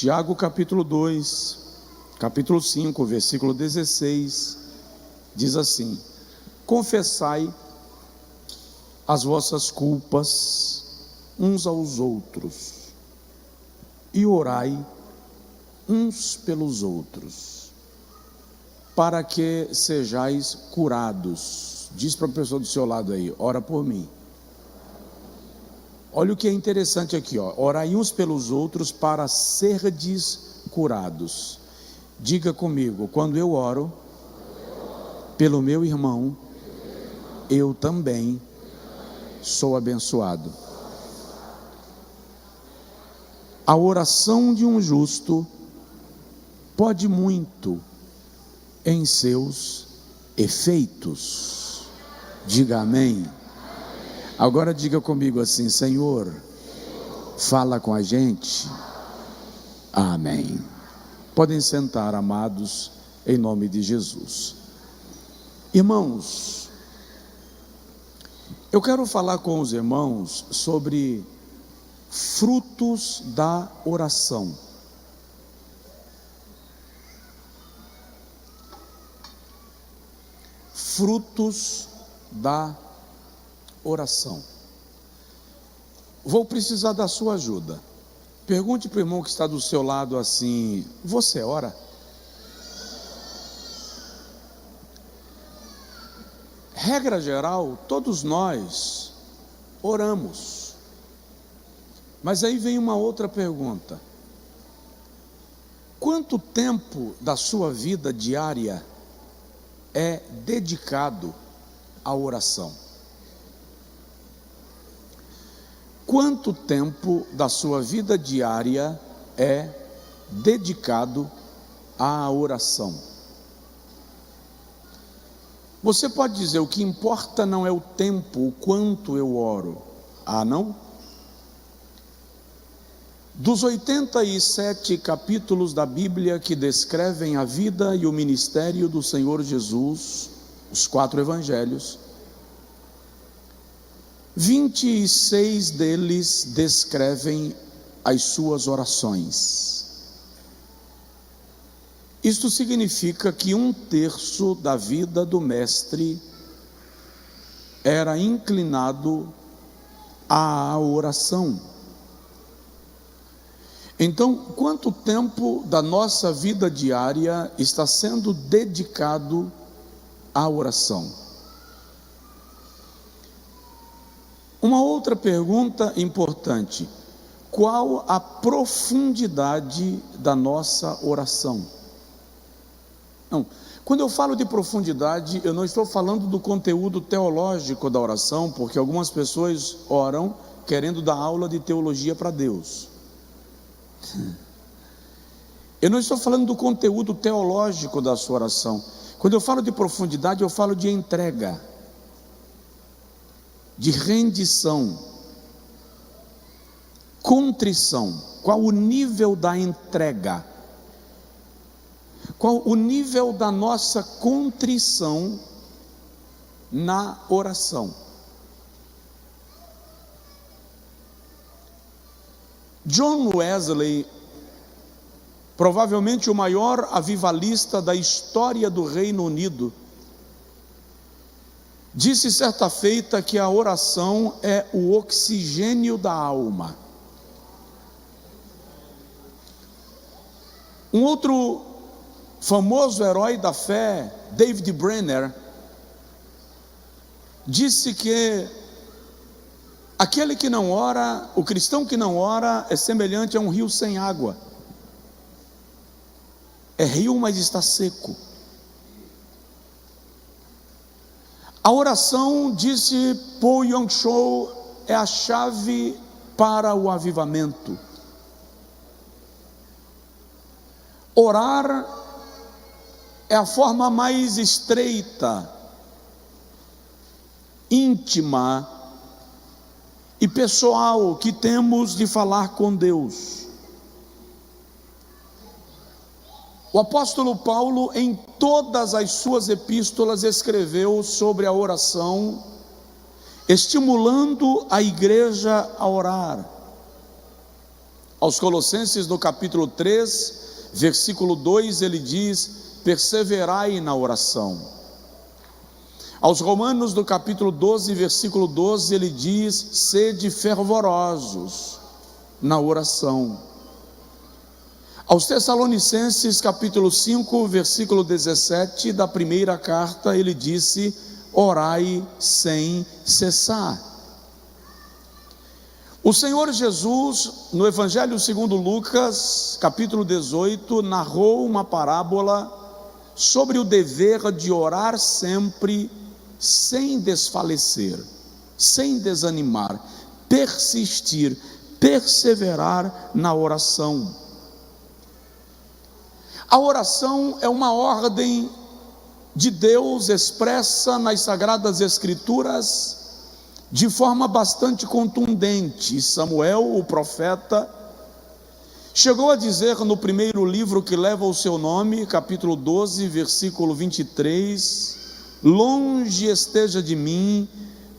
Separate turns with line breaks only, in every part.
Tiago capítulo 2, capítulo 5, versículo 16, diz assim: confessai as vossas culpas uns aos outros e orai uns pelos outros, para que sejais curados. Diz para a pessoa do seu lado aí: ora por mim. Olha o que é interessante aqui, ó. Orai uns pelos outros para serdes curados. Diga comigo: quando eu oro pelo meu irmão, eu também sou abençoado. A oração de um justo pode muito em seus efeitos. Diga amém. Agora diga comigo assim: Senhor, fala com a gente. Amém. Podem sentar, amados, em nome de Jesus. Irmãos, eu quero falar com os irmãos sobre frutos da oração. Frutos da oração. Vou precisar da sua ajuda. Pergunte para o irmão que está do seu lado assim: você ora? Regra geral, todos nós oramos. Mas aí vem uma outra pergunta: quanto tempo da sua vida diária é dedicado à oração? Quanto tempo da sua vida diária é dedicado à oração? Você pode dizer: o que importa não é o tempo, o quanto eu oro. Ah, não? Dos 87 capítulos da Bíblia que descrevem a vida e o ministério do Senhor Jesus, os 4 evangelhos, 26 deles descrevem as suas orações. Isto significa que 1/3 da vida do mestre era inclinado à oração. Então, quanto tempo da nossa vida diária está sendo dedicado à oração? Uma outra pergunta importante: qual a profundidade da nossa oração? Não, quando eu falo de profundidade, eu não estou falando do conteúdo teológico da oração, porque algumas pessoas oram querendo dar aula de teologia para Deus. Eu não estou falando do conteúdo teológico da sua oração. Quando eu falo de profundidade, eu falo de entrega, de rendição, contrição. Qual o nível da entrega? Qual o nível da nossa contrição na oração? John Wesley, provavelmente o maior avivalista da história do Reino Unido, disse certa feita que a oração é o oxigênio da alma. Um outro famoso herói da fé, David Brenner, disse que aquele que não ora, o cristão que não ora, é semelhante a um rio sem água. É rio, mas está seco. A oração, disse Paul Yong-Cho, é a chave para o avivamento. Orar é a forma mais estreita, íntima e pessoal que temos de falar com Deus. O apóstolo Paulo, em todas as suas epístolas, escreveu sobre a oração, estimulando a igreja a orar. Aos Colossenses, no capítulo 3, versículo 2, ele diz: perseverai na oração. Aos Romanos, no capítulo 12, versículo 12, ele diz: sede fervorosos na oração. Aos Tessalonicenses, capítulo 5, versículo 17, da primeira carta, ele disse: orai sem cessar. O Senhor Jesus, no Evangelho segundo Lucas, capítulo 18, narrou uma parábola sobre o dever de orar sempre, sem desfalecer, sem desanimar, persistir, perseverar na oração. A oração é uma ordem de Deus expressa nas Sagradas Escrituras de forma bastante contundente. Samuel, o profeta, chegou a dizer no primeiro livro que leva o seu nome, capítulo 12, versículo 23, longe esteja de mim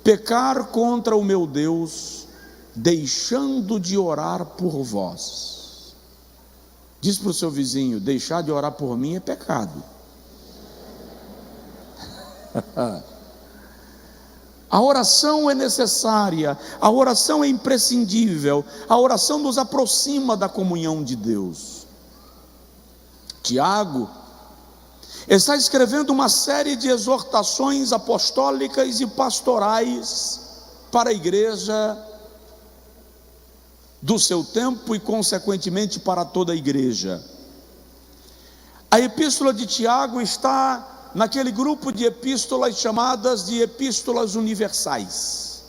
pecar contra o meu Deus, deixando de orar por vós. Diz para o seu vizinho: deixar de orar por mim é pecado. A oração é necessária, a oração é imprescindível, a oração nos aproxima da comunhão de Deus. Tiago está escrevendo uma série de exortações apostólicas e pastorais para a igreja do seu tempo e consequentemente para toda a igreja. A epístola de Tiago está naquele grupo de epístolas chamadas de epístolas universais,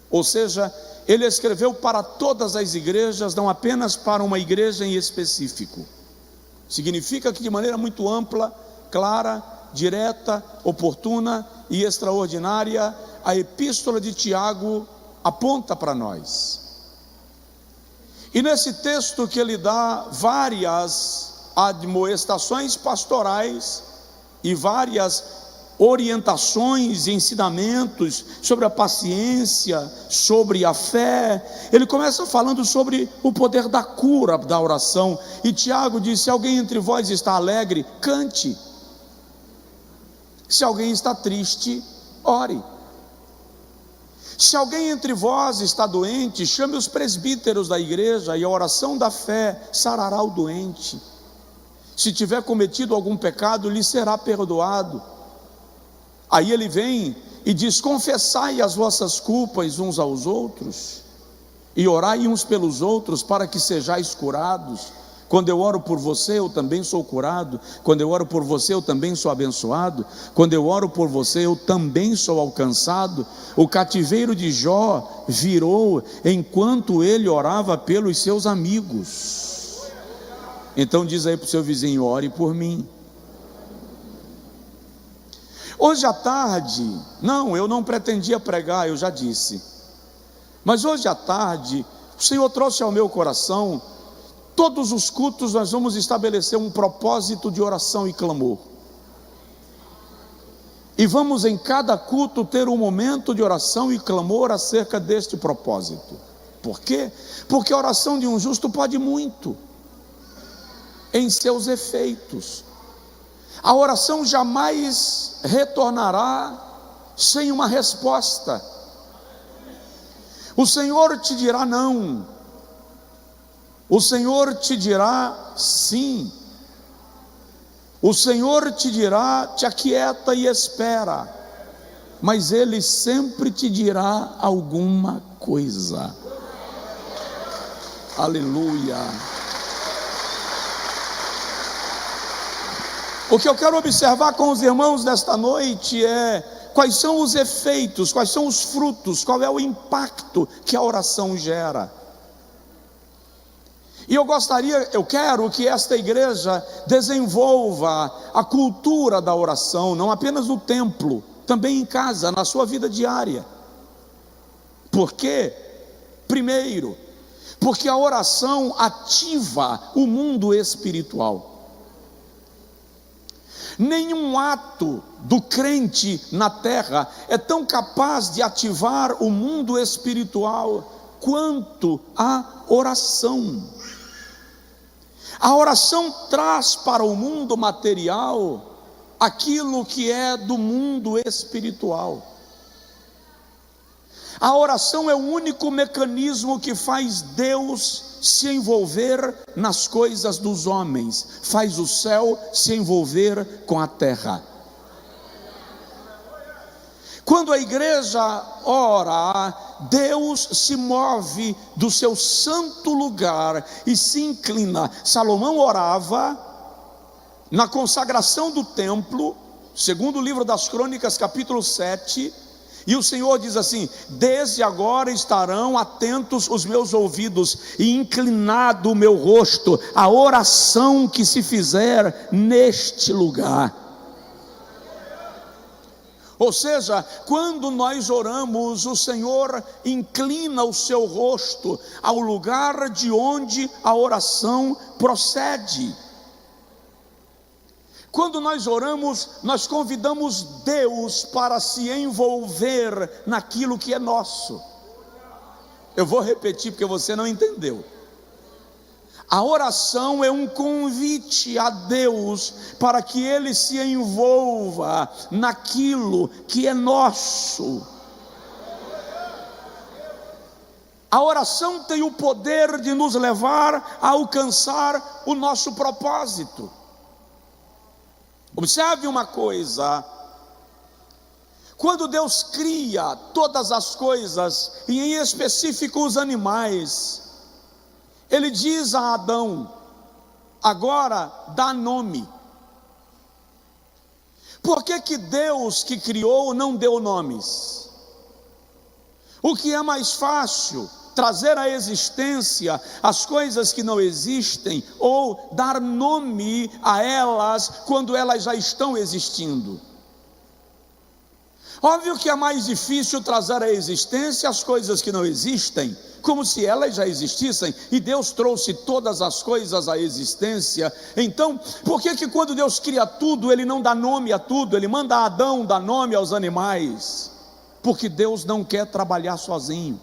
ou seja, ele escreveu para todas as igrejas, não apenas para uma igreja em específico. Significa que de maneira muito ampla, clara, direta, oportuna e extraordinária, a epístola de Tiago aponta para nós. E nesse texto que ele dá várias admoestações pastorais e várias orientações e ensinamentos sobre a paciência, sobre a fé, ele começa falando sobre o poder da cura da oração. E Tiago diz: se alguém entre vós está alegre, cante; se alguém está triste, ore; se alguém entre vós está doente, chame os presbíteros da igreja, e a oração da fé sarará o doente. Se tiver cometido algum pecado, lhe será perdoado. Aí ele vem e diz: confessai as vossas culpas uns aos outros, e orai uns pelos outros, para que sejais curados. Quando eu oro por você, eu também sou curado. Quando eu oro por você, eu também sou abençoado. Quando eu oro por você, eu também sou alcançado. O cativeiro de Jó virou enquanto ele orava pelos seus amigos. Então diz aí para o seu vizinho: ore por mim. Hoje à tarde, eu não pretendia pregar, eu já disse, mas hoje à tarde o Senhor trouxe ao meu coração: todos os cultos nós vamos estabelecer um propósito de oração e clamor, e vamos em cada culto ter um momento de oração e clamor acerca deste propósito. Por quê? Porque a oração de um justo pode muito em seus efeitos. A oração jamais retornará sem uma resposta. O Senhor te dirá não, o Senhor te dirá sim, o Senhor te dirá: te aquieta e espera, mas Ele sempre te dirá alguma coisa. Aleluia. O que eu quero observar com os irmãos nesta noite é quais são os efeitos, quais são os frutos, qual é o impacto que a oração gera. E eu quero que esta igreja desenvolva a cultura da oração, não apenas no templo, também em casa, na sua vida diária. Por quê? Primeiro, porque a oração ativa o mundo espiritual. Nenhum ato do crente na terra é tão capaz de ativar o mundo espiritual quanto à oração. A oração traz para o mundo material aquilo que é do mundo espiritual. A oração é o único mecanismo que faz Deus se envolver nas coisas dos homens, faz o céu se envolver com a terra. Quando a igreja ora, Deus se move do seu santo lugar e se inclina. Salomão orava na consagração do templo, segundo o livro das Crônicas, capítulo 7, e o Senhor diz assim: desde agora estarão atentos os meus ouvidos e inclinado o meu rosto à oração que se fizer neste lugar. Ou seja, quando nós oramos, o Senhor inclina o seu rosto ao lugar de onde a oração procede. Quando nós oramos, nós convidamos Deus para se envolver naquilo que é nosso. Eu vou repetir porque você não entendeu. A oração é um convite a Deus para que Ele se envolva naquilo que é nosso. A oração tem o poder de nos levar a alcançar o nosso propósito. Observe uma coisa: quando Deus cria todas as coisas, e em específico os animais, Ele diz a Adão: agora dá nome. Por que Deus que criou não deu nomes? O que é mais fácil? Trazer à existência as coisas que não existem, ou dar nome a elas quando elas já estão existindo? Óbvio que é mais difícil trazer à existência as coisas que não existem, como se elas já existissem, e Deus trouxe todas as coisas à existência. Então, por que quando Deus cria tudo, Ele não dá nome a tudo? Ele manda Adão dar nome aos animais, porque Deus não quer trabalhar sozinho.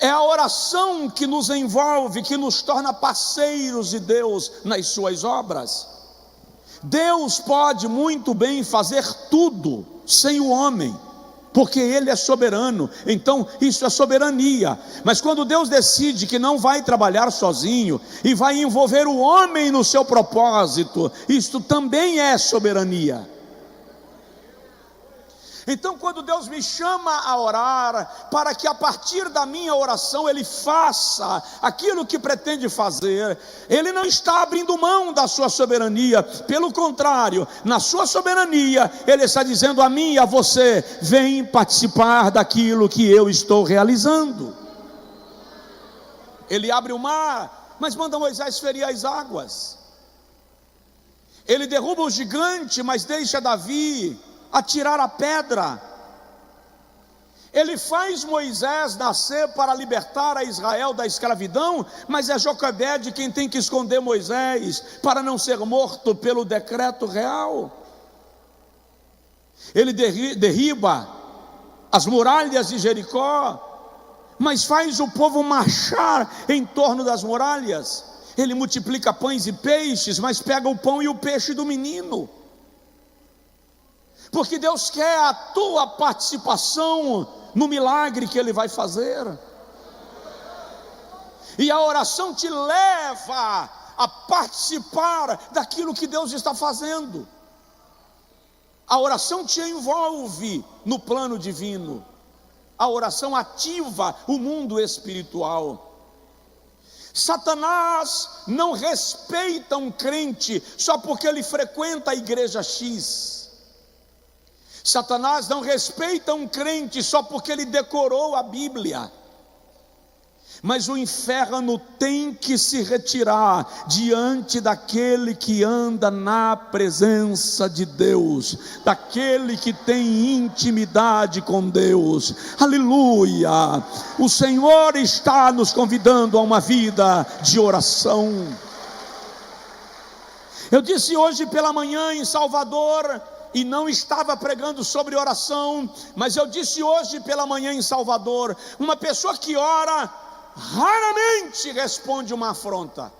É a oração que nos envolve, que nos torna parceiros de Deus nas suas obras. Deus pode muito bem fazer tudo sem o homem, porque Ele é soberano. Então isso é soberania. Mas quando Deus decide que não vai trabalhar sozinho e vai envolver o homem no seu propósito, isto também é soberania. Então, quando Deus me chama a orar, para que a partir da minha oração Ele faça aquilo que pretende fazer, Ele não está abrindo mão da sua soberania. Pelo contrário, na sua soberania Ele está dizendo a mim e a você: vem participar daquilo que eu estou realizando. Ele abre o mar, mas manda Moisés ferir as águas. Ele derruba o gigante, mas deixa Davi atirar a pedra. Ele faz Moisés nascer para libertar a Israel da escravidão, mas é Joquebede quem tem que esconder Moisés para não ser morto pelo decreto real. Ele derriba as muralhas de Jericó, mas faz o povo marchar em torno das muralhas. Ele multiplica pães e peixes, mas pega o pão e o peixe do menino. Porque Deus quer a tua participação no milagre que Ele vai fazer. E a oração te leva a participar daquilo que Deus está fazendo. A oração te envolve no plano divino. A oração ativa o mundo espiritual. Satanás não respeita um crente só porque ele frequenta a igreja X. Satanás não respeita um crente só porque ele decorou a Bíblia. Mas o inferno tem que se retirar diante daquele que anda na presença de Deus, daquele que tem intimidade com Deus. Aleluia! O Senhor está nos convidando a uma vida de oração. Eu disse hoje pela manhã em Salvador e não estava pregando sobre oração, mas eu disse hoje pela manhã em Salvador: uma pessoa que ora raramente responde uma afronta,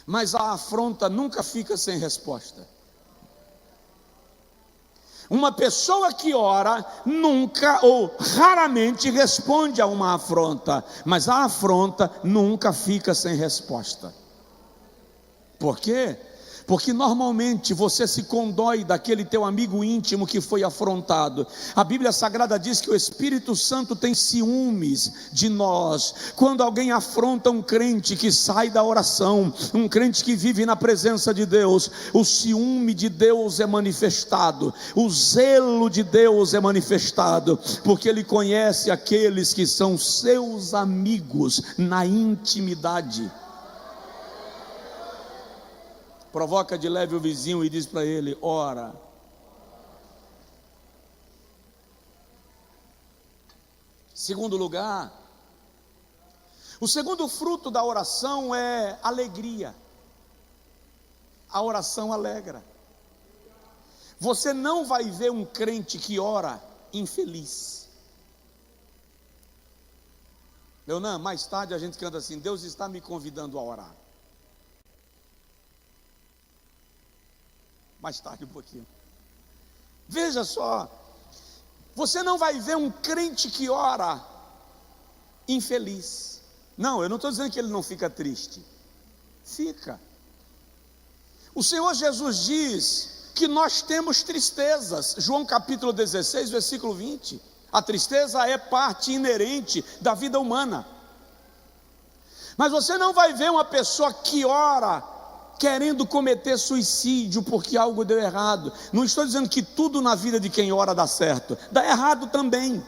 mas a afronta nunca fica sem resposta. Uma pessoa que ora nunca ou raramente responde a uma afronta, mas a afronta nunca fica sem resposta. Por quê? Porque normalmente você se condói daquele teu amigo íntimo que foi afrontado. A Bíblia Sagrada diz que o Espírito Santo tem ciúmes de nós. Quando alguém afronta um crente que sai da oração, um crente que vive na presença de Deus, o ciúme de Deus é manifestado, o zelo de Deus é manifestado, porque Ele conhece aqueles que são seus amigos na intimidade. Provoca de leve o vizinho e diz para ele: ora. Segundo lugar, o segundo fruto da oração é alegria. A oração alegra. Você não vai ver um crente que ora infeliz. Leonan, mais tarde a gente canta assim: Deus está me convidando a orar. Mais tarde um pouquinho. Veja só, você não vai ver um crente que ora infeliz. Não, eu não estou dizendo que ele não fica triste. Fica. O Senhor Jesus diz que nós temos tristezas. João capítulo 16, versículo 20. A tristeza é parte inerente da vida humana. Mas você não vai ver uma pessoa que ora querendo cometer suicídio porque algo deu errado. Não estou dizendo que tudo na vida de quem ora dá certo, dá errado também.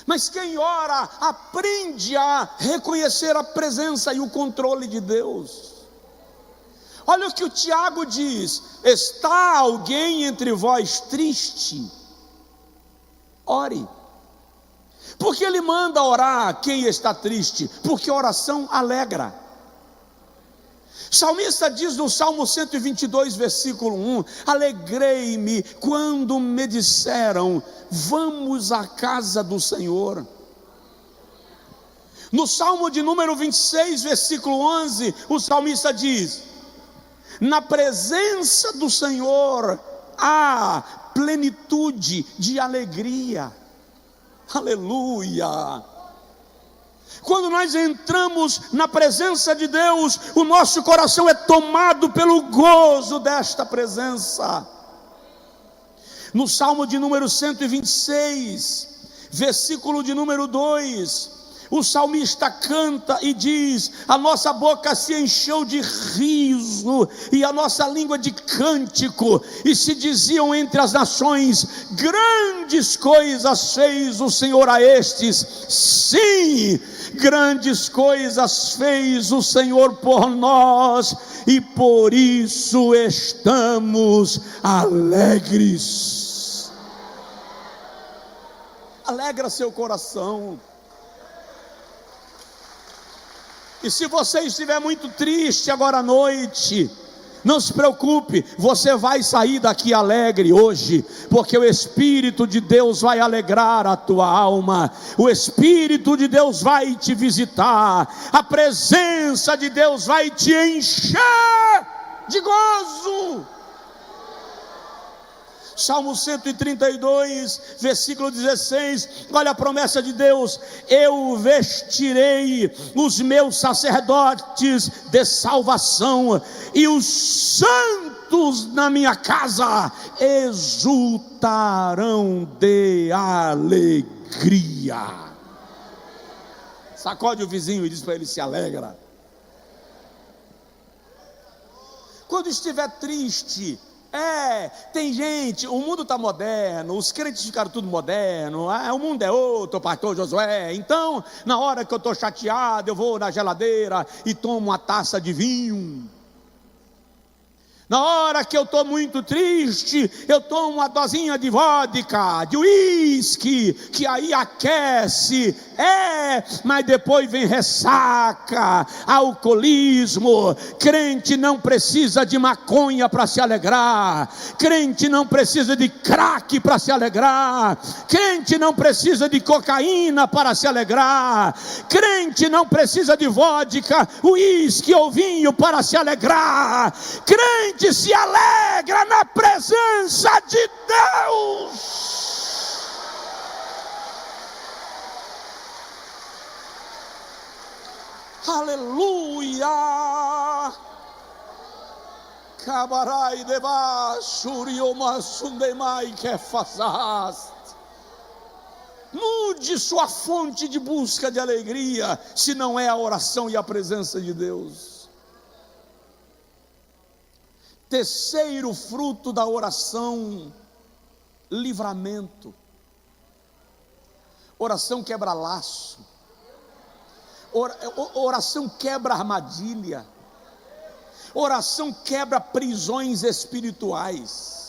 Mas quem ora aprende a reconhecer a presença e o controle de Deus. Olha o que o Tiago diz: está alguém entre vós triste? Ore. Porque ele manda orar quem está triste? Porque a oração alegra. O salmista diz no Salmo 122, versículo 1: alegrei-me quando me disseram, vamos à casa do Senhor. No Salmo de número 26, versículo 11, o salmista diz: na presença do Senhor há plenitude de alegria. Aleluia! Quando nós entramos na presença de Deus, o nosso coração é tomado pelo gozo desta presença. No Salmo de número 126, versículo de número 2, o salmista canta e diz: a nossa boca se encheu de riso e a nossa língua de cântico, e se diziam entre as nações, grandes coisas fez o Senhor a estes. Sim, grandes coisas fez o Senhor por nós, e por isso estamos alegres. Alegra seu coração. E se você estiver muito triste agora à noite, não se preocupe, você vai sair daqui alegre hoje, porque o Espírito de Deus vai alegrar a tua alma, o Espírito de Deus vai te visitar, a presença de Deus vai te encher de gozo. Salmo 132, versículo 16, olha a promessa de Deus: eu vestirei os meus sacerdotes de salvação, e os santos na minha casa exultarão de alegria. Sacode o vizinho e diz para ele: se alegra. Quando estiver triste, tem gente, o mundo está moderno, os crentes ficaram tudo moderno, o mundo é outro, pastor Josué. Então, na hora que eu estou chateado, eu vou na geladeira e tomo uma taça de vinho. Na hora que eu estou muito triste, eu tomo uma dosinha de vodka, de uísque, que aí aquece, mas depois vem ressaca, alcoolismo. Crente não precisa de maconha para se alegrar, crente não precisa de crack para se alegrar, crente não precisa de cocaína para se alegrar, crente não precisa de vodka, uísque ou vinho para se alegrar. Crente se alegra na presença de Deus. Aleluia. Cabarai debaixo riomassundemai que façaste. Mude sua fonte de busca de alegria, se não é a oração e a presença de Deus. Terceiro fruto da oração: livramento. Oração quebra laço, oração quebra armadilha, oração quebra prisões espirituais.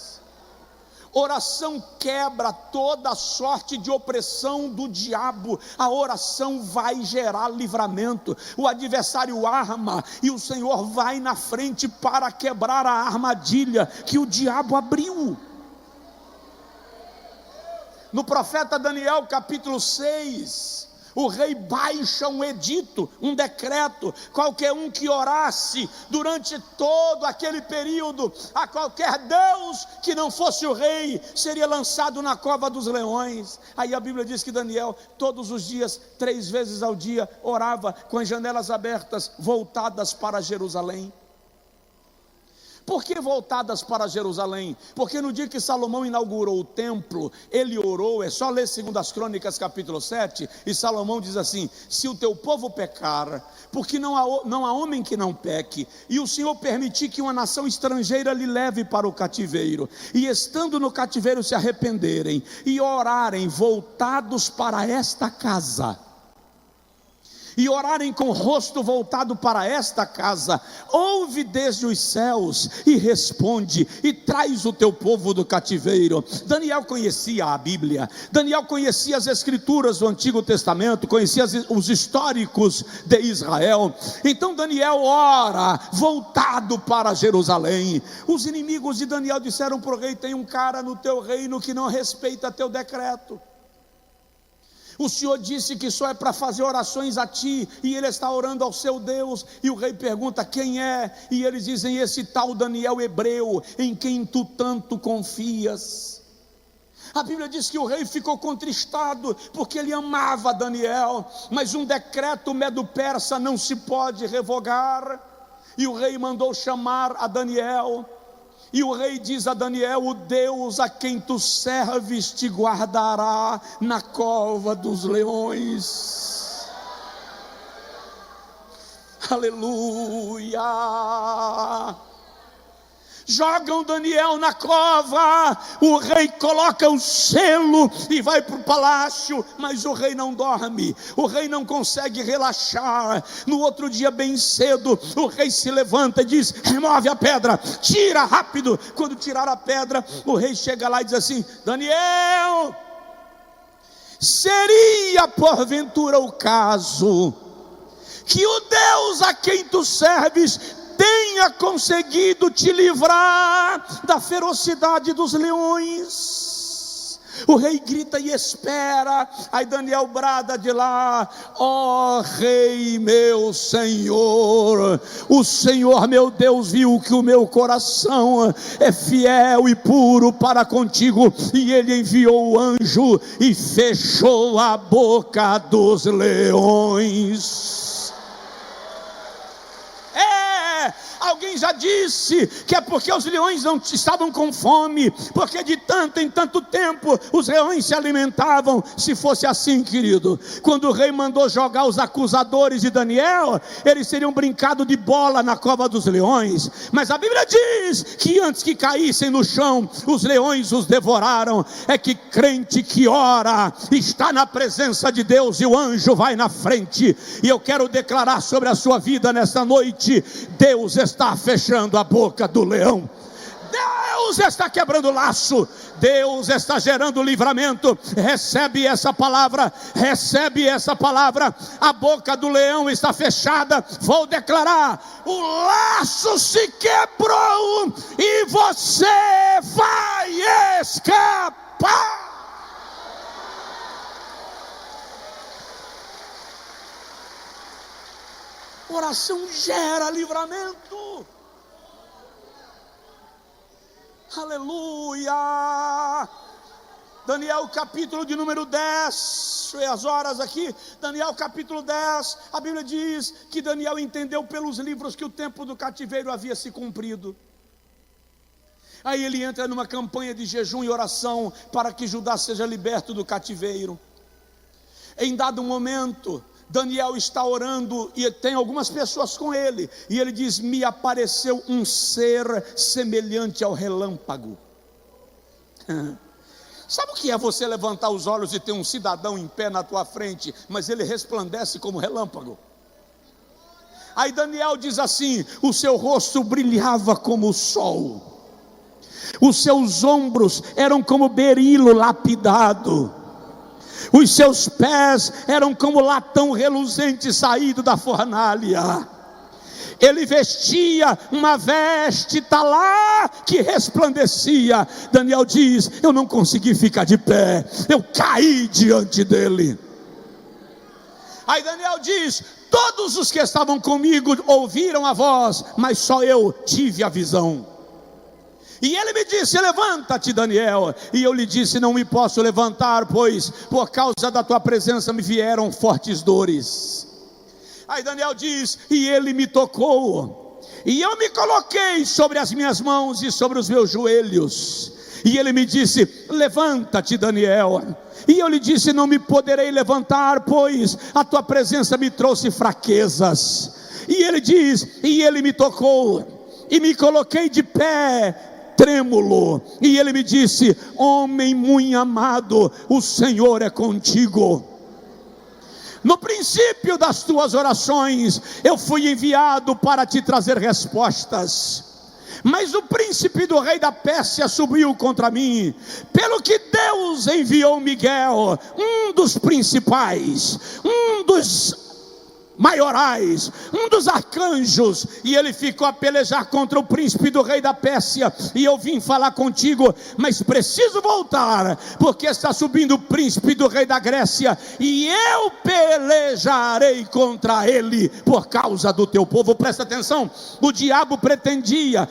Oração quebra toda sorte de opressão do diabo. A oração vai gerar livramento. O adversário arma e o Senhor vai na frente para quebrar a armadilha que o diabo abriu. No profeta Daniel capítulo 6, o rei baixa um edito, um decreto: qualquer um que orasse durante todo aquele período a qualquer Deus que não fosse o rei, seria lançado na cova dos leões. Aí a Bíblia diz que Daniel, todos os dias, 3 vezes ao dia, orava com as janelas abertas, voltadas para Jerusalém. Por que voltadas para Jerusalém? Porque no dia que Salomão inaugurou o templo, ele orou. É só ler 2 Crônicas capítulo 7, e Salomão diz assim: se o teu povo pecar, porque não há homem que não peque, e o Senhor permitir que uma nação estrangeira lhe leve para o cativeiro, e estando no cativeiro se arrependerem, e orarem voltados para esta casa, e orarem com o rosto voltado para esta casa, ouve desde os céus e responde, e traz o teu povo do cativeiro. Daniel conhecia a Bíblia, Daniel conhecia as escrituras do Antigo Testamento, conhecia os históricos de Israel. Então Daniel ora voltado para Jerusalém. Os inimigos de Daniel disseram para o rei: tem um cara no teu reino que não respeita teu decreto. O Senhor disse que só é para fazer orações a ti, e ele está orando ao seu Deus. E o rei pergunta: quem é? E eles dizem: esse tal Daniel hebreu, em quem tu tanto confias. A Bíblia diz que o rei ficou contristado, porque ele amava Daniel, mas um decreto medo-persa não se pode revogar. E o rei mandou chamar a Daniel. E o rei diz a Daniel: o Deus a quem tu serves te guardará na cova dos leões. Aleluia. Jogam Daniel na cova, o rei coloca o selo e vai para o palácio, mas o rei não dorme, o rei não consegue relaxar. No outro dia bem cedo, o rei se levanta e diz: remove a pedra, tira rápido. Quando tirar a pedra, o rei chega lá e diz assim: Daniel, seria porventura o caso que o Deus a quem tu serves tenha conseguido te livrar da ferocidade dos leões? O rei grita e espera. Aí Daniel brada de lá: ó rei meu senhor, o Senhor meu Deus viu que o meu coração é fiel e puro para contigo, e ele enviou o anjo e fechou a boca dos leões. Alguém já disse que é porque os leões não estavam com fome, porque de tanto em tanto tempo os leões se alimentavam. Se fosse assim, querido, quando o rei mandou jogar os acusadores de Daniel, eles teriam brincado de bola na cova dos leões. Mas a Bíblia diz que antes que caíssem no chão, os leões os devoraram. É que crente que ora está na presença de Deus e o anjo vai na frente. E eu quero declarar sobre a sua vida nesta noite: Deus está está fechando a boca do leão. Deus está quebrando laço, Deus está gerando livramento. Recebe essa palavra, recebe essa palavra. A boca do leão está fechada. Vou declarar: o laço se quebrou e você vai escapar. Oração gera livramento. Aleluia. Daniel capítulo de número 10, deixa eu ver as horas aqui. Daniel capítulo 10, a Bíblia diz que Daniel entendeu pelos livros que o tempo do cativeiro havia se cumprido. Aí ele entra numa campanha de jejum e oração para que Judá seja liberto do cativeiro. Em dado momento, Daniel está orando e tem algumas pessoas com ele, e ele diz: me apareceu um ser semelhante ao relâmpago. Sabe o que é você levantar os olhos e ter um cidadão em pé na tua frente, mas ele resplandece como relâmpago? Aí Daniel diz assim: o seu rosto brilhava como o sol, os seus ombros eram como berilo lapidado, os seus pés eram como latão reluzente saído da fornalha. Ele vestia uma veste talá que resplandecia. Daniel diz: eu não consegui ficar de pé, eu caí diante dele. Aí Daniel diz: todos os que estavam comigo ouviram a voz, mas só eu tive a visão. E ele me disse: levanta-te, Daniel. E eu lhe disse: não me posso levantar, pois por causa da tua presença me vieram fortes dores. Aí Daniel diz: e ele me tocou, e eu me coloquei sobre as minhas mãos e sobre os meus joelhos. E ele me disse: levanta-te, Daniel. E eu lhe disse: não me poderei levantar, pois a tua presença me trouxe fraquezas. E ele diz: e ele me tocou, e me coloquei de pé, trêmulo. E ele me disse: homem muito amado, o Senhor é contigo. No princípio das tuas orações, eu fui enviado para te trazer respostas. Mas o príncipe do rei da Pérsia subiu contra mim, pelo que Deus enviou Miguel, um dos principais, um dos maiorais, um dos arcanjos, e ele ficou a pelejar contra o príncipe do rei da Pérsia. E eu vim falar contigo, mas preciso voltar, porque está subindo o príncipe do rei da Grécia, e eu pelejarei contra ele por causa do teu povo. Presta atenção, o diabo pretendia,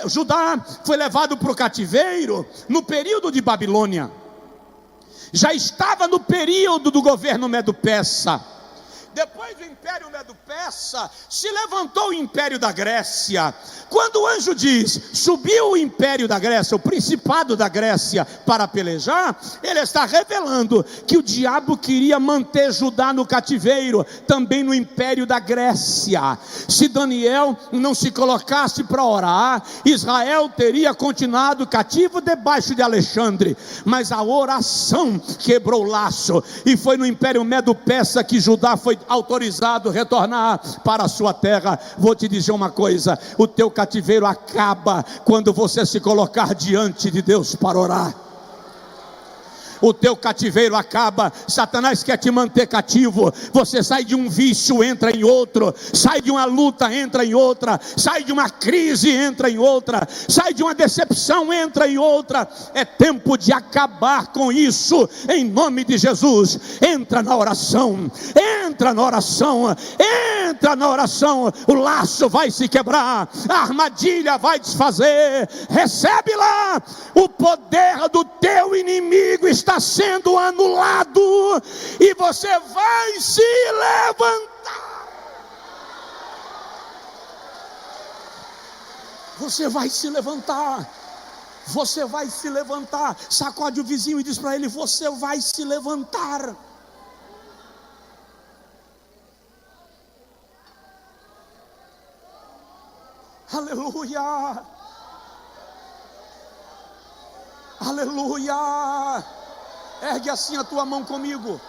Judá foi levado para o cativeiro no período de Babilônia, já estava no período do governo Medo-Persa. Depois do Império Medo-Persa, se levantou o Império da Grécia. Quando o anjo diz: subiu o Império da Grécia, o Principado da Grécia, para pelejar, ele está revelando que o diabo queria manter Judá no cativeiro, também no Império da Grécia. Se Daniel não se colocasse para orar, Israel teria continuado cativo debaixo de Alexandre. Mas a oração quebrou o laço, e foi no Império Medo-Persa que Judá foi autorizado a retornar para a sua terra. Vou te dizer uma coisa: o teu cativeiro acaba quando você se colocar diante de Deus para orar. O teu cativeiro acaba. Satanás quer te manter cativo. Você sai de um vício, entra em outro. Sai de uma luta, entra em outra. Sai de uma crise, entra em outra. Sai de uma decepção, entra em outra. É tempo de acabar com isso, em nome de Jesus. Entra na oração, entra na oração, entra na oração. O laço vai se quebrar, a armadilha vai desfazer. Recebe lá, o poder do teu inimigo está sendo anulado, e você vai se levantar. Você vai se levantar. Você vai se levantar. Sacode o vizinho e diz para ele: você vai se levantar. Aleluia. Aleluia. Ergue assim a tua mão comigo.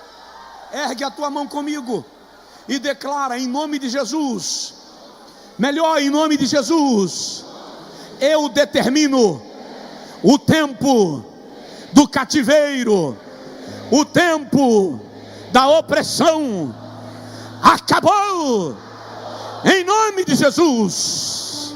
Ergue a tua mão comigo e declara: em nome de Jesus, Melhor, em nome de Jesus, eu determino o tempo do cativeiro, o tempo da opressão acabou, em nome de Jesus.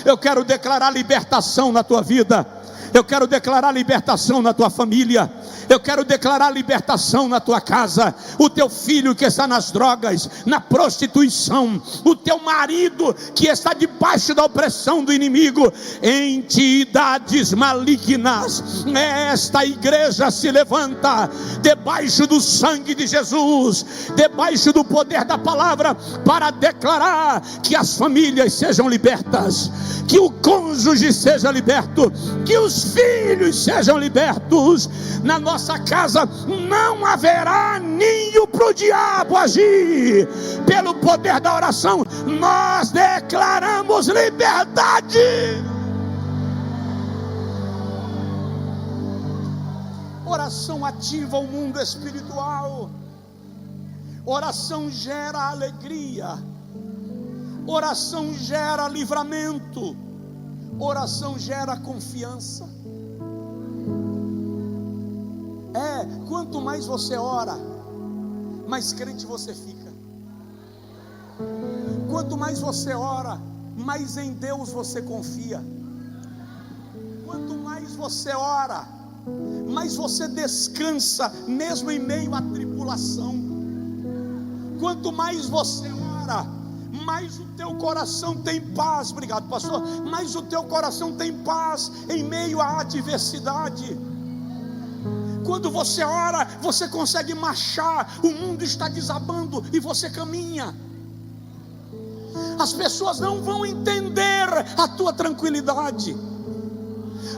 Eu quero declarar libertação na tua vida. Eu quero declarar libertação na tua família. Eu quero declarar libertação na tua casa. O teu filho que está nas drogas, na prostituição, o teu marido que está debaixo da opressão do inimigo, entidades malignas. Esta igreja se levanta debaixo do sangue de Jesus, debaixo do poder da palavra, para declarar que as famílias sejam libertas, que o cônjuge seja liberto, que os filhos sejam libertos. Na nossa casa não haverá ninho para o diabo agir. Pelo poder da oração, nós declaramos liberdade. Oração ativa o mundo espiritual. Oração gera alegria. Oração gera livramento. Oração gera confiança. Quanto mais você ora, mais crente você fica. Quanto mais você ora, mais em Deus você confia. Quanto mais você ora, mais você descansa, mesmo em meio à tribulação. Quanto mais você ora, mais o teu coração tem paz. Obrigado, pastor. Mais o teu coração tem paz em meio à adversidade. Quando você ora, você consegue marchar. O mundo está desabando e você caminha. As pessoas não vão entender a tua tranquilidade.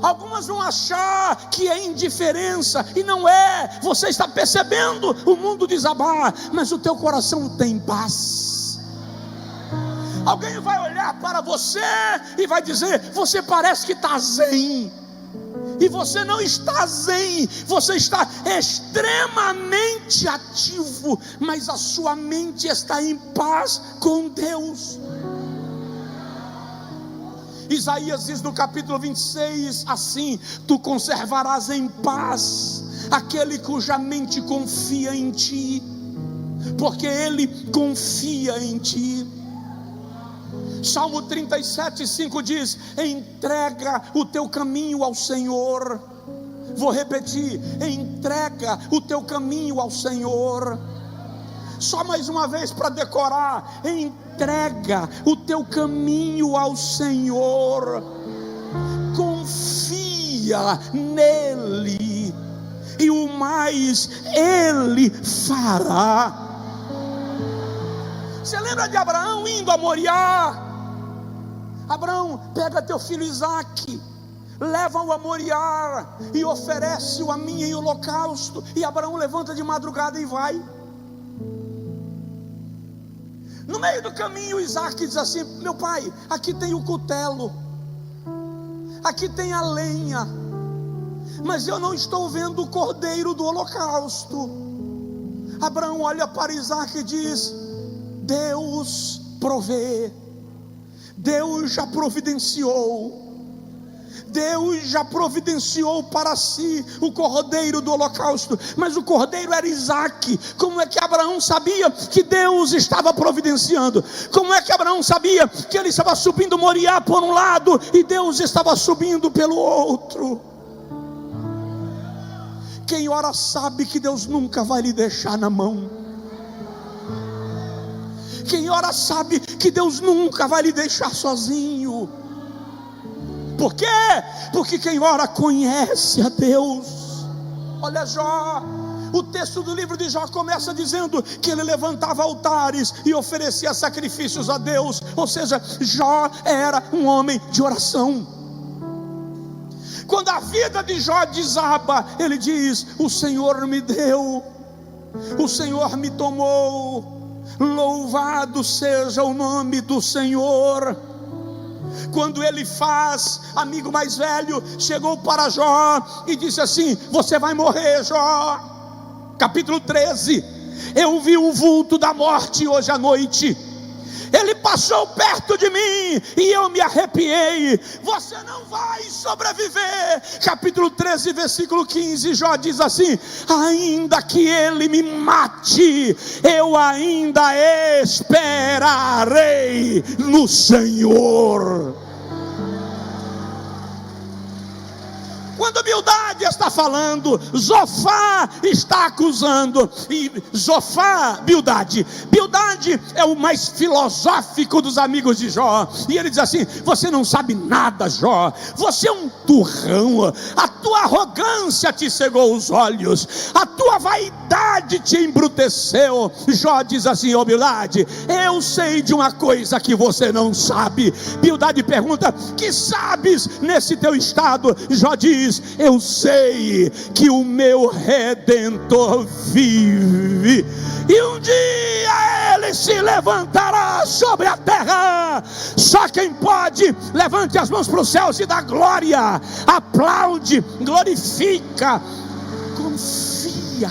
Algumas vão achar que é indiferença, e não é. Você está percebendo o mundo desabar, mas o teu coração tem paz. Alguém vai olhar para você e vai dizer: você parece que está zen. E você não está zen, você está extremamente ativo, mas a sua mente está em paz com Deus. Isaías diz no capítulo 26 assim: tu conservarás em paz aquele cuja mente confia em ti, porque ele confia em ti. Salmo 37:5 diz: entrega o teu caminho ao Senhor. Vou repetir: entrega o teu caminho ao Senhor. Só mais uma vez para decorar: entrega o teu caminho ao Senhor. Confia nele, e o mais ele fará. Você lembra de Abraão indo a Moriá? Abraão, pega teu filho Isaque, leva-o a Moriá e oferece-o a mim em holocausto. E Abraão levanta de madrugada e vai. No meio do caminho, Isaque diz assim: meu pai, aqui tem o cutelo, aqui tem a lenha, mas eu não estou vendo o cordeiro do holocausto. Abraão olha para Isaque e diz: Deus provê. Deus já providenciou. Deus já providenciou para si o cordeiro do holocausto. Mas o cordeiro era Isaque. Como é que Abraão sabia que Deus estava providenciando? Como é que Abraão sabia que ele estava subindo Moriá por um lado e Deus estava subindo pelo outro? Quem ora sabe que Deus nunca vai lhe deixar na mão. Quem ora sabe que Deus nunca vai lhe deixar sozinho. Por quê? Porque quem ora conhece a Deus. Olha Jó, o texto do livro de Jó começa dizendo que ele levantava altares e oferecia sacrifícios a Deus. Ou seja, Jó era um homem de oração. Quando a vida de Jó desaba, ele diz: o Senhor me deu, o Senhor me tomou, louvado seja o nome do Senhor. Quando Elifaz, amigo mais velho, chegou para Jó e disse assim: você vai morrer, Jó. Capítulo 13: eu vi o vulto da morte hoje à noite, ele passou perto de mim e eu me arrepiei. Você não vai sobreviver. Capítulo 13, versículo 15, Jó diz assim: ainda que ele me mate, eu ainda esperarei no Senhor. Quando Bildade está falando, Zofar está acusando. E Zofar, Bildade é o mais filosófico dos amigos de Jó. E ele diz assim: você não sabe nada, Jó. Você é um turrão. A tua arrogância te cegou os olhos, a tua vaidade te embruteceu. Jó diz assim: ô Bildade, eu sei de uma coisa que você não sabe. Bildade pergunta: que sabes nesse teu estado? Jó diz: eu sei que o meu Redentor vive, e um dia ele se levantará sobre a terra. Só quem pode, levante as mãos para os céus e dá glória, aplaude, glorifica, confia.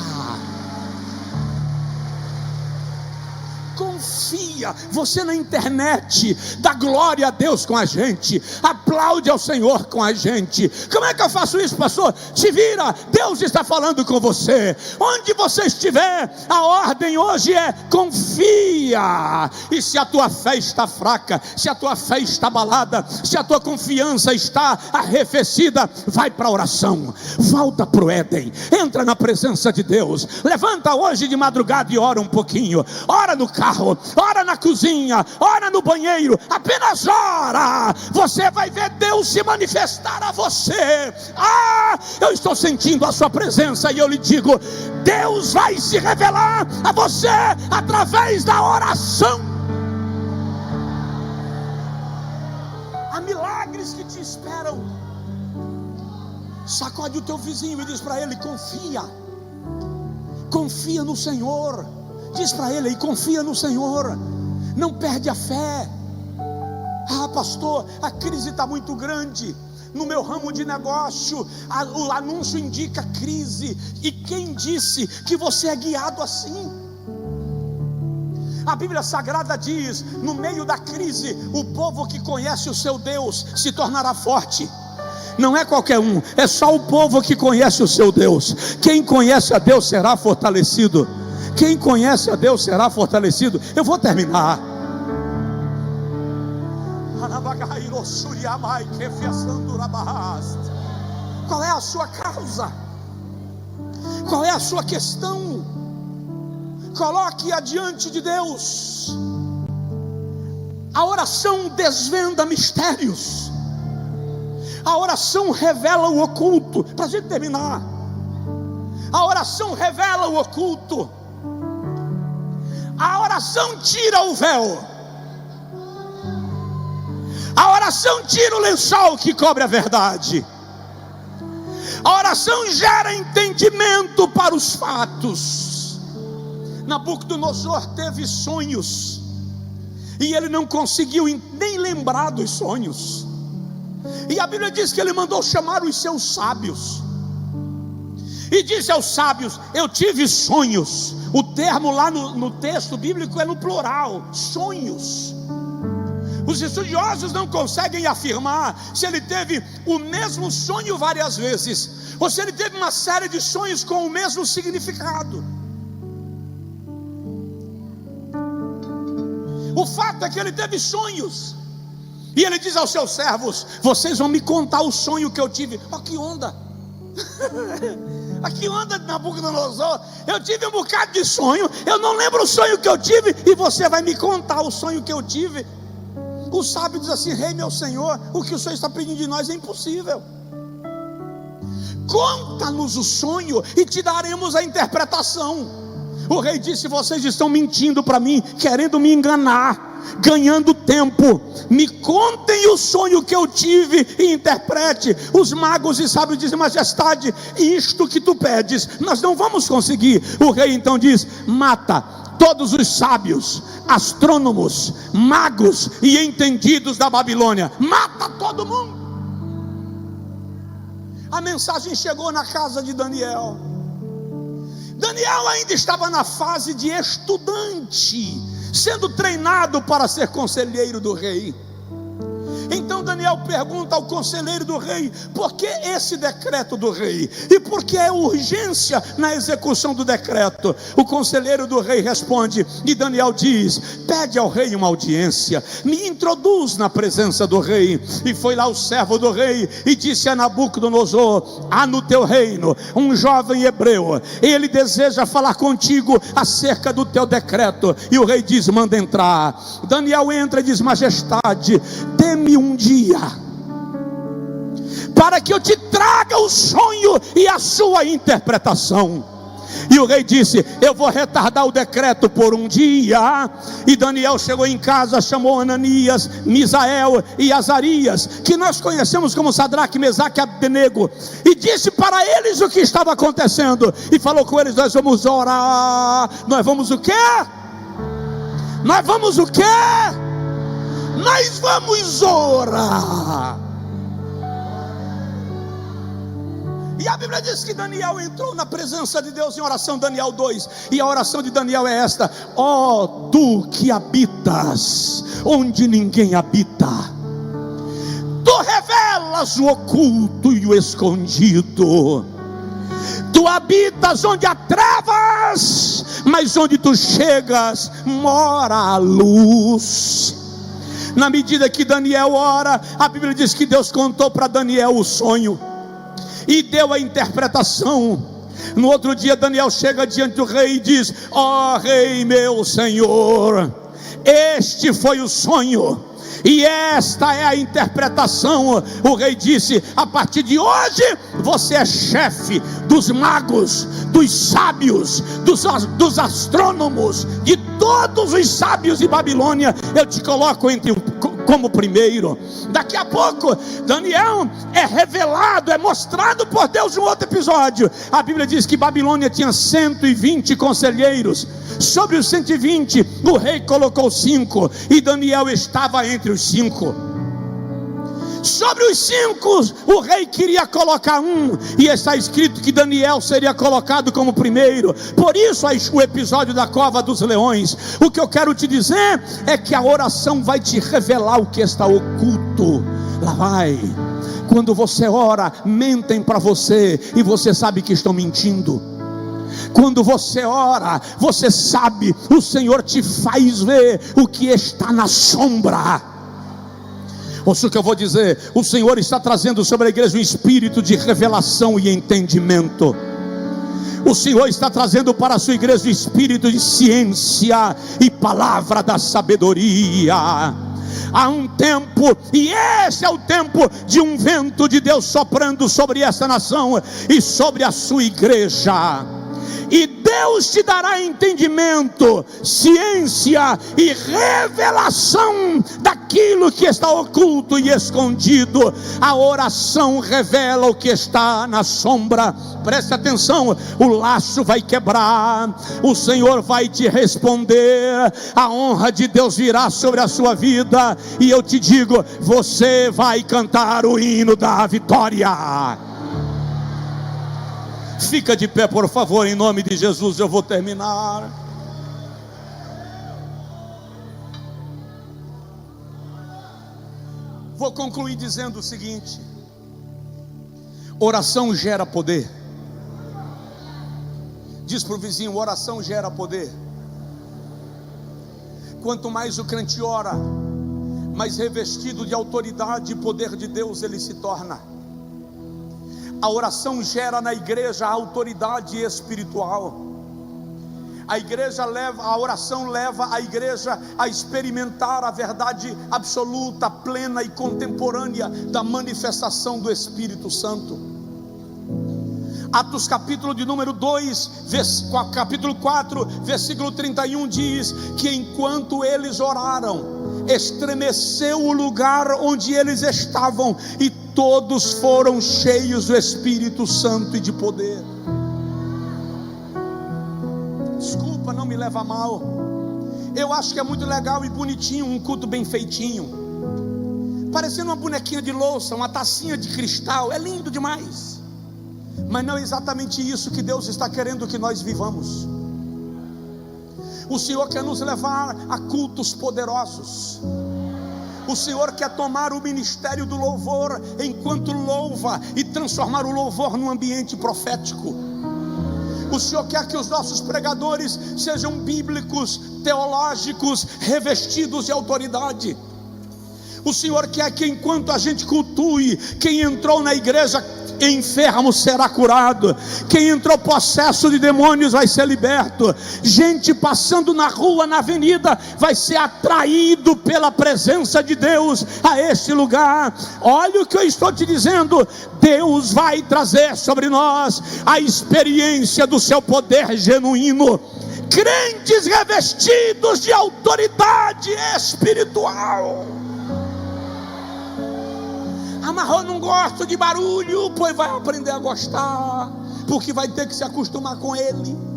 Confia. Você na internet dá glória a Deus com a gente, aplaude ao Senhor com a gente. Como é que eu faço isso, pastor? Se vira, Deus está falando com você. Onde você estiver, a ordem hoje é: confia. E se a tua fé está fraca, se a tua fé está abalada, se a tua confiança está arrefecida, vai para a oração, volta para o Éden, entra na presença de Deus, levanta hoje de madrugada e ora um pouquinho, ora no carro, ora na cozinha, ora no banheiro, apenas ora, você vai ver Deus se manifestar a você. Eu estou sentindo a sua presença e eu lhe digo: Deus vai se revelar a você através da oração. Há milagres que te esperam. Sacode o teu vizinho e diz para ele: confia, confia no Senhor. Diz para ele: confia no Senhor, não perde a fé. Pastor, a crise está muito grande no meu ramo de negócio, o anúncio indica crise. E quem disse que você é guiado assim? A Bíblia Sagrada diz: no meio da crise, o povo que conhece o seu Deus se tornará forte. Não é qualquer um, é só o povo que conhece o seu Deus. Quem conhece a Deus será fortalecido. Quem conhece a Deus será fortalecido. Eu vou terminar. Qual é a sua causa? Qual é a sua questão? Coloque-a diante de Deus. A oração desvenda mistérios. A oração revela o oculto. Para a gente terminar, a oração revela o oculto. A oração tira o véu. A oração tira o lençol que cobre a verdade. A oração gera entendimento para os fatos. Nabucodonosor teve sonhos e ele não conseguiu nem lembrar dos sonhos. E a Bíblia diz que ele mandou chamar os seus sábios e disse aos sábios: eu tive sonhos. O termo lá no texto bíblico é no plural, sonhos. Os estudiosos não conseguem afirmar se ele teve o mesmo sonho várias vezes, ou se ele teve uma série de sonhos com o mesmo significado. O fato é que ele teve sonhos, e ele diz aos seus servos: vocês vão me contar o sonho que eu tive. Que onda! Aqui anda Nabucodonosor. Eu tive um bocado de sonho, eu não lembro o sonho que eu tive, e você vai me contar o sonho que eu tive. O sábio diz assim: rei meu senhor, o que o senhor está pedindo de nós é impossível. Conta-nos o sonho e te daremos a interpretação. O rei disse: vocês estão mentindo para mim, querendo me enganar, ganhando tempo. Me contem o sonho que eu tive e interprete. Os magos e sábios dizem: majestade, isto que tu pedes nós não vamos conseguir. O rei então diz: mata todos os sábios, astrônomos, magos e entendidos da Babilônia. Mata todo mundo. A mensagem chegou na casa de Daniel. Daniel ainda estava na fase de estudante, sendo treinado para ser conselheiro do rei. Então Daniel pergunta ao conselheiro do rei: por que esse decreto do rei? E por que a urgência na execução do decreto? O conselheiro do rei responde, e Daniel diz: pede ao rei uma audiência, me introduz na presença do rei. E foi lá o servo do rei e disse a Nabucodonosor: há no teu reino um jovem hebreu, ele deseja falar contigo acerca do teu decreto. E o rei diz: manda entrar. Daniel entra e diz: majestade, dê-me um dia para que eu te traga o sonho e a sua interpretação. E o rei disse: eu vou retardar o decreto por um dia. E Daniel chegou em casa, chamou Ananias, Misael e Azarias, que nós conhecemos como Sadraque, Mesaque e Abdenego, e disse para eles o que estava acontecendo, e falou com eles: nós vamos orar. Nós vamos o quê? Nós vamos o quê? Nós vamos orar. E a Bíblia diz que Daniel entrou na presença de Deus em oração, Daniel 2. E a oração de Daniel é esta: ó tu que habitas onde ninguém habita, tu revelas o oculto e o escondido. Tu habitas onde há trevas, mas onde tu chegas mora a luz. Na medida que Daniel ora, a Bíblia diz que Deus contou para Daniel o sonho e deu a interpretação. No outro dia Daniel chega diante do rei e diz: ó rei meu senhor, este foi o sonho e esta é a interpretação. O rei disse: a partir de hoje você é chefe dos magos, dos sábios, dos astrônomos, de todos os sábios de Babilônia. Eu te coloco como primeiro. Daqui a pouco Daniel é revelado, é mostrado por Deus em um outro episódio. A Bíblia diz que Babilônia tinha 120 conselheiros. Sobre os 120 o rei colocou 5, e Daniel estava entre os 5. Sobre os 5 o rei queria colocar 1, e está escrito que Daniel seria colocado como primeiro. Por isso o episódio da cova dos leões. O que eu quero te dizer é que a oração vai te revelar o que está oculto. Lá vai. Quando você ora, mentem para você e você sabe que estão mentindo. Quando você ora, você sabe, o Senhor te faz ver o que está na sombra. Ouça o que eu vou dizer: o Senhor está trazendo sobre a igreja um espírito de revelação e entendimento. O Senhor está trazendo para a sua igreja um espírito de ciência e palavra da sabedoria. Há um tempo, e esse é o tempo de um vento de Deus soprando sobre essa nação e sobre a sua igreja. E Deus te dará entendimento, ciência e revelação daquilo que está oculto e escondido. A oração revela o que está na sombra. Preste atenção: o laço vai quebrar, o Senhor vai te responder, a honra de Deus virá sobre a sua vida, e eu te digo, você vai cantar o hino da vitória. Fica de pé, por favor, em nome de Jesus. Eu vou terminar. Vou concluir dizendo o seguinte: oração gera poder. Diz para o vizinho: oração gera poder. Quanto mais o crente ora, mais revestido de autoridade e poder de Deus ele se torna. A oração gera na igreja a autoridade espiritual. A oração leva a igreja a experimentar a verdade absoluta, plena e contemporânea da manifestação do Espírito Santo. Atos capítulo de número 2, capítulo 4, versículo 31 diz que enquanto eles oraram, estremeceu o lugar onde eles estavam, e todos foram cheios do Espírito Santo e de poder. Desculpa, não me leve leva a mal. Eu acho que é muito legal e bonitinho um culto bem feitinho, parecendo uma bonequinha de louça, uma tacinha de cristal, é lindo demais. Mas não é exatamente isso que Deus está querendo que nós vivamos. O Senhor quer nos levar a cultos poderosos. O Senhor quer tomar o ministério do louvor enquanto louva e transformar o louvor num ambiente profético. O Senhor quer que os nossos pregadores sejam bíblicos, teológicos, revestidos de autoridade. O Senhor quer que enquanto a gente cultue, quem entrou na igreja enfermo será curado, quem entrou possesso de demônios vai ser liberto, gente passando na rua, na avenida, vai ser atraído pela presença de Deus a este lugar. Olha o que eu estou te dizendo, Deus vai trazer sobre nós a experiência do seu poder genuíno, crentes revestidos de autoridade espiritual. Amarrou, não gosto de barulho, pois vai aprender a gostar, porque vai ter que se acostumar com ele.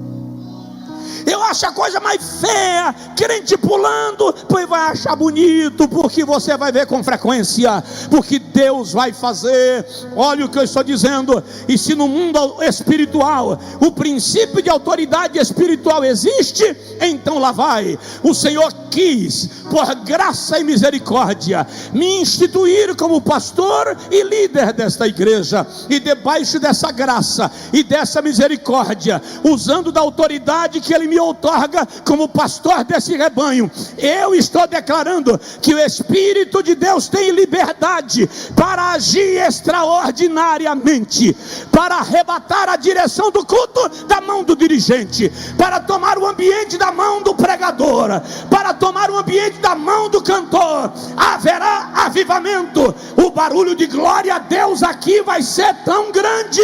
Eu acho a coisa mais feia, crente pulando, pois vai achar bonito, porque você vai ver com frequência, porque Deus vai fazer. Olha o que eu estou dizendo. E se no mundo espiritual o princípio de autoridade espiritual existe, então lá vai. O Senhor quis, por graça e misericórdia, me instituir como pastor e líder desta igreja, e debaixo dessa graça e dessa misericórdia, usando da autoridade que Ele me outorga como pastor desse rebanho, eu estou declarando que o Espírito de Deus tem liberdade para agir extraordinariamente, para arrebatar a direção do culto da mão do dirigente, para tomar o ambiente da mão do pregador, para tomar o ambiente da mão do cantor. Haverá avivamento. O barulho de glória a Deus aqui vai ser tão grande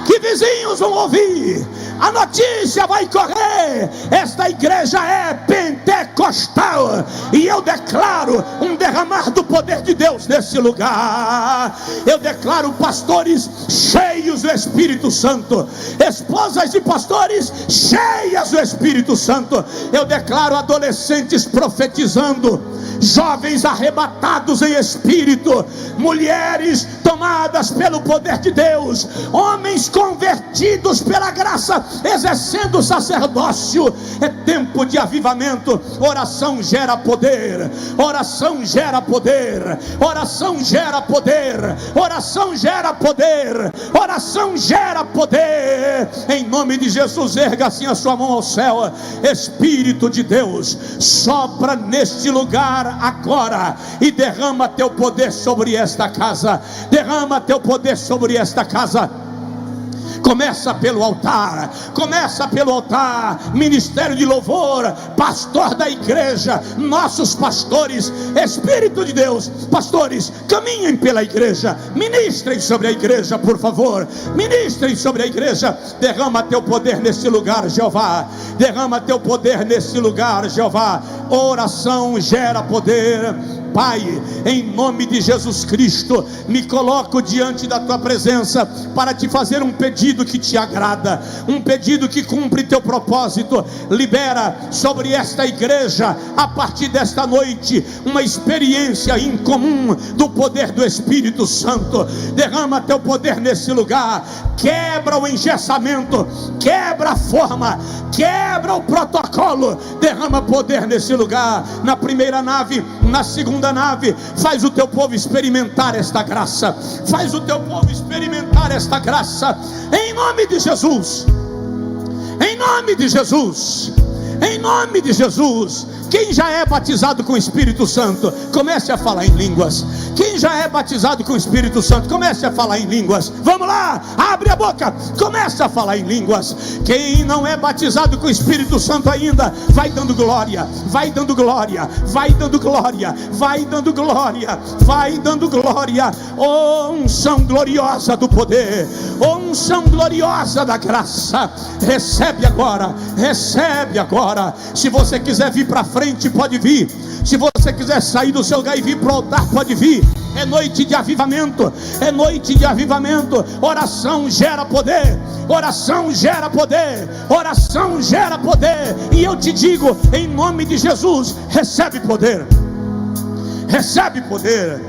que vizinhos vão ouvir, a notícia vai correr. Esta igreja é pentecostal, e eu declaro um derramar do poder de Deus nesse lugar. Eu declaro pastores cheios do Espírito Santo, esposas de pastores cheias do Espírito Santo. Eu declaro adolescentes profetizando, jovens arrebatados em espírito, mulheres tomadas pelo poder de Deus, homens convertidos pela graça, exercendo o sacerdócio. É tempo de avivamento. Oração gera poder, oração gera poder, oração gera poder, oração gera poder, oração gera poder. Em nome de Jesus, erga assim a sua mão ao céu. Espírito de Deus, sopra neste lugar agora e derrama teu poder sobre esta casa, derrama teu poder sobre esta casa. Começa pelo altar, começa pelo altar. Ministério de louvor, pastor da igreja, nossos pastores, Espírito de Deus, pastores, caminhem pela igreja, ministrem sobre a igreja, por favor, ministrem sobre a igreja. Derrama teu poder nesse lugar, Jeová, derrama teu poder nesse lugar, Jeová. Oração gera poder. Pai, em nome de Jesus Cristo, me coloco diante da tua presença para te fazer um pedido que te agrada, um pedido que cumpre teu propósito. Libera sobre esta igreja, a partir desta noite, uma experiência incomum do poder do Espírito Santo. Derrama teu poder nesse lugar, quebra o engessamento, quebra a forma, quebra o protocolo. Derrama poder nesse lugar, na primeira nave, na segunda nave. Faz o teu povo experimentar esta graça, faz o teu povo experimentar esta graça, em nome de Jesus, em nome de Jesus, em nome de Jesus. Quem já é batizado com o Espírito Santo, comece a falar em línguas. Quem já é batizado com o Espírito Santo, comece a falar em línguas. Vamos lá, abre a boca, comece a falar em línguas. Quem não é batizado com o Espírito Santo ainda, vai dando glória, vai dando glória, vai dando glória, vai dando glória, vai dando glória. Oh, unção gloriosa do poder, oh, unção gloriosa da graça. Recebe agora, recebe agora. Se você quiser vir para frente, pode vir. Se você quiser sair do seu lugar e vir para o altar, pode vir. É noite de avivamento, é noite de avivamento. Oração gera poder, oração gera poder, oração gera poder. E eu te digo, em nome de Jesus, recebe poder, recebe poder,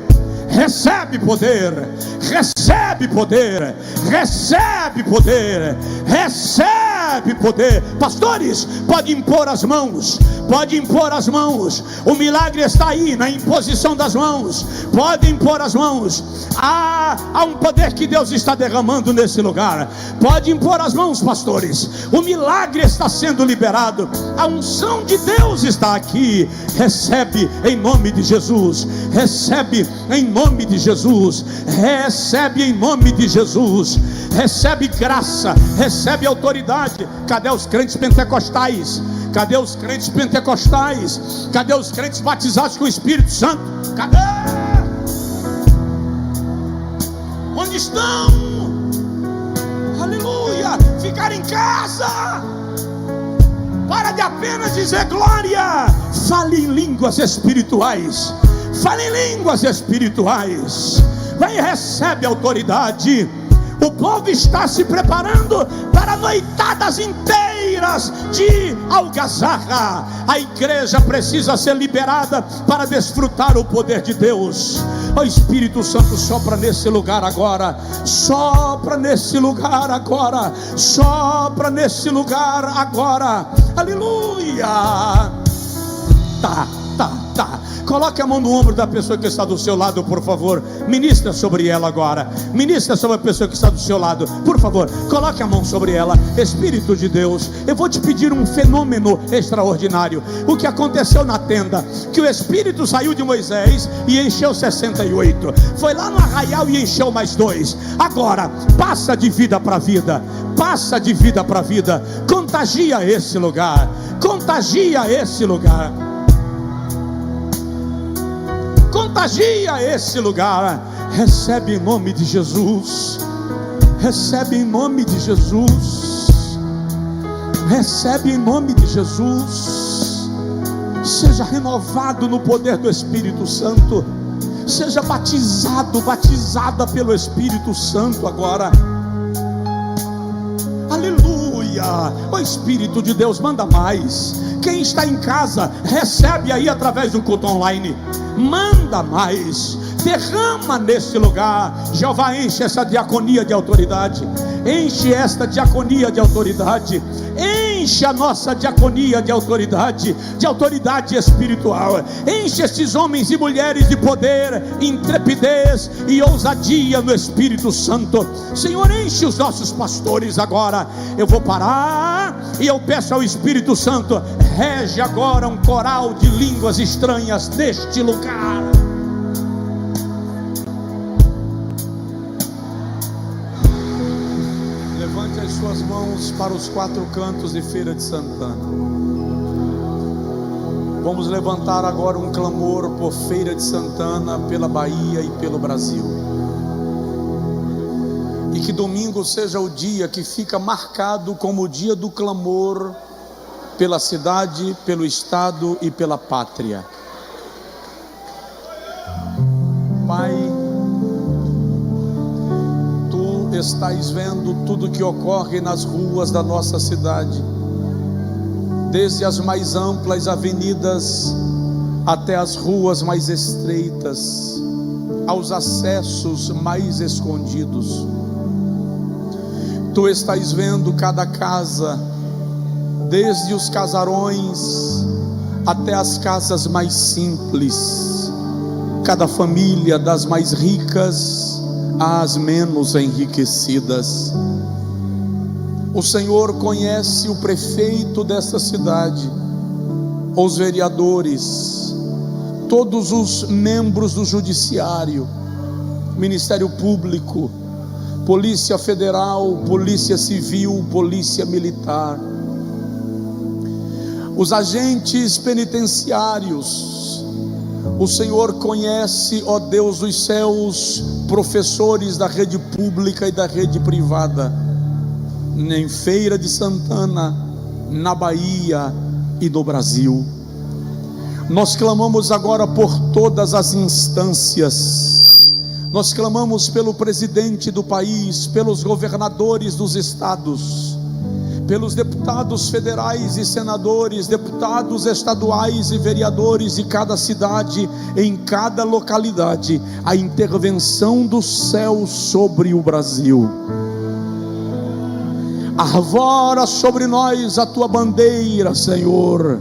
recebe poder, recebe poder, recebe poder, recebe poder. Pastores, pode impor as mãos, pode impor as mãos. O milagre está aí na imposição das mãos. Pode impor as mãos. Há um poder que Deus está derramando nesse lugar. Pode impor as mãos, pastores. O milagre está sendo liberado. A unção de Deus está aqui. Recebe em nome de Jesus. Recebe em nome de Jesus. Recebe em nome de Jesus. Recebe graça, recebe autoridade. Cadê os crentes pentecostais? Cadê os crentes pentecostais? Cadê os crentes batizados com o Espírito Santo? Cadê? Onde estão? Aleluia! Ficar em casa. Para de apenas dizer glória. Fale em línguas espirituais. Fale em línguas espirituais. Vem e recebe autoridade. O povo está se preparando para noitadas inteiras de algazarra. A igreja precisa ser liberada para desfrutar o poder de Deus. O Espírito Santo sopra nesse lugar agora. Sopra nesse lugar agora. Sopra nesse lugar agora. Aleluia. Tá. Coloque a mão no ombro da pessoa que está do seu lado, por favor. Ministra sobre ela agora. Ministra sobre a pessoa que está do seu lado, por favor. Coloque a mão sobre ela. Espírito de Deus, eu vou te pedir um fenômeno extraordinário. O que aconteceu na tenda, que o Espírito saiu de Moisés e encheu 68. Foi lá no arraial e encheu mais 2. Agora, passa de vida para vida. Passa de vida para vida. Contagia esse lugar. Contagia esse lugar. Contagia esse lugar. Recebe em nome de Jesus. Recebe em nome de Jesus. Recebe em nome de Jesus. Seja renovado no poder do Espírito Santo. Seja batizado, batizada pelo Espírito Santo agora. Aleluia. O Espírito de Deus manda mais. Quem está em casa, recebe aí através do culto online. Manda mais, derrama nesse lugar. Jeová, enche essa diaconia de autoridade. Enche esta diaconia de autoridade. Enche a nossa diaconia de autoridade espiritual. Enche esses homens e mulheres de poder, intrepidez e ousadia no Espírito Santo. Senhor, enche os nossos pastores agora. Eu vou parar e eu peço ao Espírito Santo, rege agora um coral de línguas estranhas neste lugar. Levante as suas mãos para os 4 cantos de Feira de Santana. Vamos levantar agora um clamor por Feira de Santana, pela Bahia e pelo Brasil. E que domingo seja o dia que fica marcado como o dia do clamor pela cidade, pelo estado e pela pátria. Pai, Tu estás vendo tudo que ocorre nas ruas da nossa cidade, desde as mais amplas avenidas até as ruas mais estreitas, aos acessos mais escondidos. Tu estás vendo cada casa, desde os casarões até as casas mais simples, cada família, das mais ricas às menos enriquecidas. O Senhor conhece o prefeito desta cidade, os vereadores, todos os membros do judiciário, Ministério Público, Polícia Federal, Polícia Civil, Polícia Militar, os agentes penitenciários. O Senhor conhece, ó Deus dos céus, professores da rede pública e da rede privada, em Feira de Santana, na Bahia e no Brasil. Nós clamamos agora por todas as instâncias. Nós clamamos pelo presidente do país, pelos governadores dos estados, pelos deputados federais e senadores, deputados estaduais e vereadores de cada cidade, em cada localidade, a intervenção do céu sobre o Brasil. Arvora sobre nós a tua bandeira, Senhor.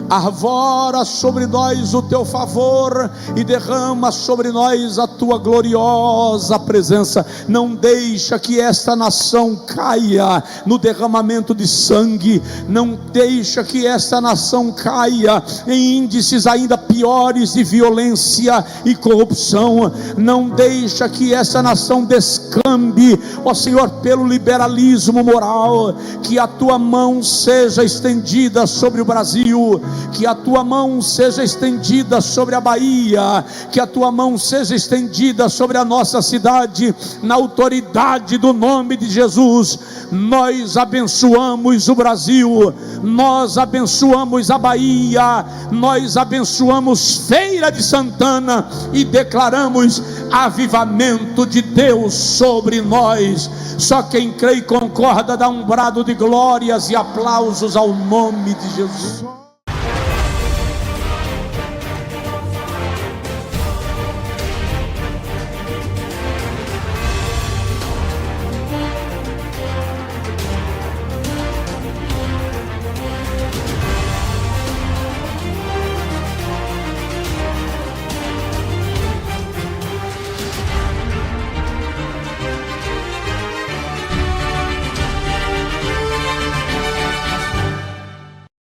Arvora sobre nós o teu favor e derrama sobre nós a tua gloriosa presença. Não deixa que esta nação caia no derramamento de sangue. Não deixa que esta nação caia em índices ainda piores de violência e corrupção. Não deixa que esta nação descambe, ó Senhor, pelo liberalismo moral. Que a tua mão seja estendida sobre o Brasil, que a tua mão seja estendida sobre a Bahia, que a tua mão seja estendida sobre a nossa cidade, na autoridade do nome de Jesus. Nós abençoamos o Brasil, nós abençoamos a Bahia, nós abençoamos Feira de Santana e declaramos avivamento de Deus sobre nós. Só quem crê e concorda dá um brado de glórias e aplausos ao nome de Jesus.